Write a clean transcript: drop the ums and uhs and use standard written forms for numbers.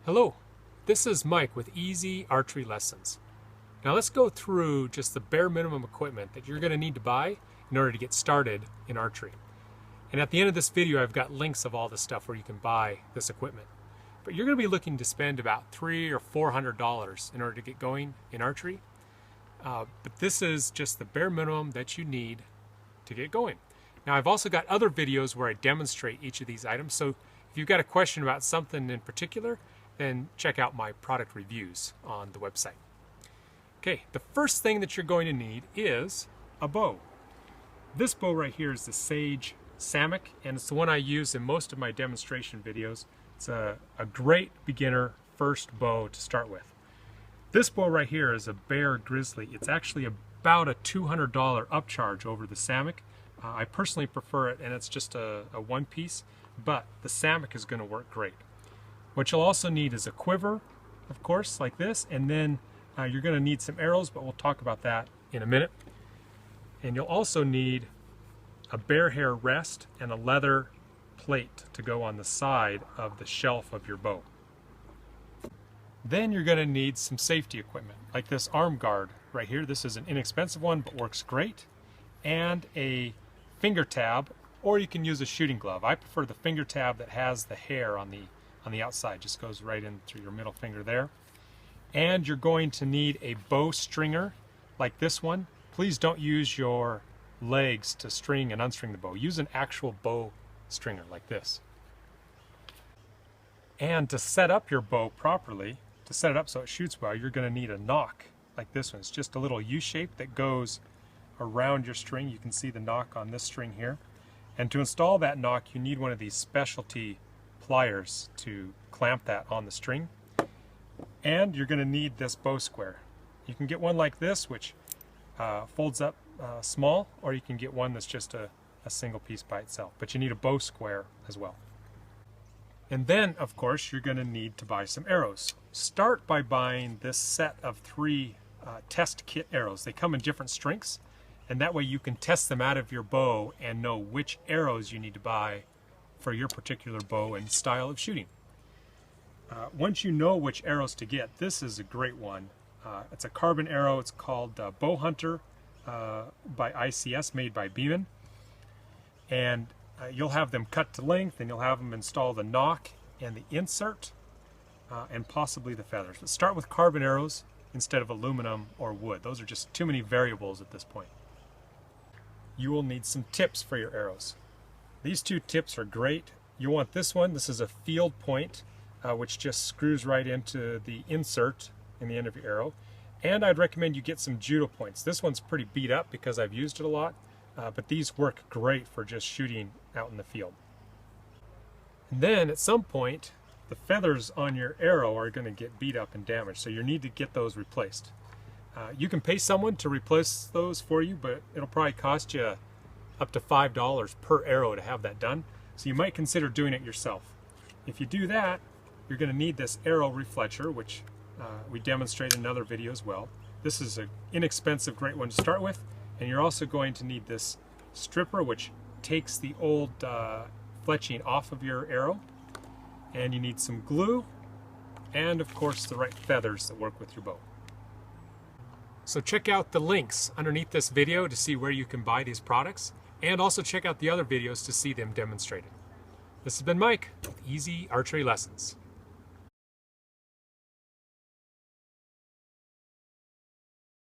Hello, this is Mike with Easy Archery Lessons. Now let's go through just the bare minimum equipment that you're going to need to buy in order to get started in archery. And at the end of this video I've got links of all the stuff where you can buy this equipment. But you're going to be looking to spend about $300 or $400 in order to get going in archery. But this is just the bare minimum that you need to get going. Now I've also got other videos where I demonstrate each of these items, so if you've got a question about something in particular, then check out my product reviews on the website. Okay, the first thing that you're going to need is a bow. This bow right here is the Sage Samick, and it's the one I use in most of my demonstration videos. It's a great beginner first bow to start with. This bow right here is a Bear Grizzly. It's actually about a $200 upcharge over the Samick. I personally prefer it, and it's just a one piece, but the Samick is going to work great. What you'll also need is a quiver, of course, like this, and then you're going to need some arrows, but we'll talk about that in a minute. And you'll also need a bear hair rest and a leather plate to go on the side of the shelf of your bow. Then you're going to need some safety equipment, like this arm guard right here. This is an inexpensive one, but works great. And a finger tab, or you can use a shooting glove. I prefer the finger tab that has the hair on the outside, just goes right in through your middle finger there. And you're going to need a bow stringer like this one. Please don't use your legs to string and unstring the bow. Use an actual bow stringer like this. And to set up your bow properly, to set it up so it shoots well, you're going to need a nock like this one. It's just a little U-shape that goes around your string. You can see the nock on this string here. And to install that nock, you need one of these specialty pliers to clamp that on the string. And you're going to need this bow square. You can get one like this, which folds up small, or you can get one that's just a single piece by itself. But you need a bow square as well. And then, of course, you're going to need to buy some arrows. Start by buying this set of 3 test kit arrows. They come in different strengths, and that way you can test them out of your bow and know which arrows you need to buy for your particular bow and style of shooting. Once you know which arrows to get, this is a great one. It's a carbon arrow. It's called Bow Hunter by ICS, made by Beeman. And you'll have them cut to length, and you'll have them install the nock and the insert and possibly the feathers. But start with carbon arrows instead of aluminum or wood. Those are just too many variables at this point. You will need some tips for your arrows. These 2 tips are great. You want this one. This is a field point, which just screws right into the insert in the end of your arrow. And I'd recommend you get some judo points. This one's pretty beat up because I've used it a lot, but these work great for just shooting out in the field. And then at some point, the feathers on your arrow are going to get beat up and damaged, so you need to get those replaced. You can pay someone to replace those for you, but it'll probably cost you up to $5 per arrow to have that done, so you might consider doing it yourself. If you do that, you're going to need this arrow refletcher, which we demonstrate in another video as well. This is an inexpensive, great one to start with, and you're also going to need this stripper, which takes the old fletching off of your arrow, and you need some glue, and of course the right feathers that work with your bow. So check out the links underneath this video to see where you can buy these products, and also check out the other videos to see them demonstrated. This has been Mike with Easy Archery Lessons.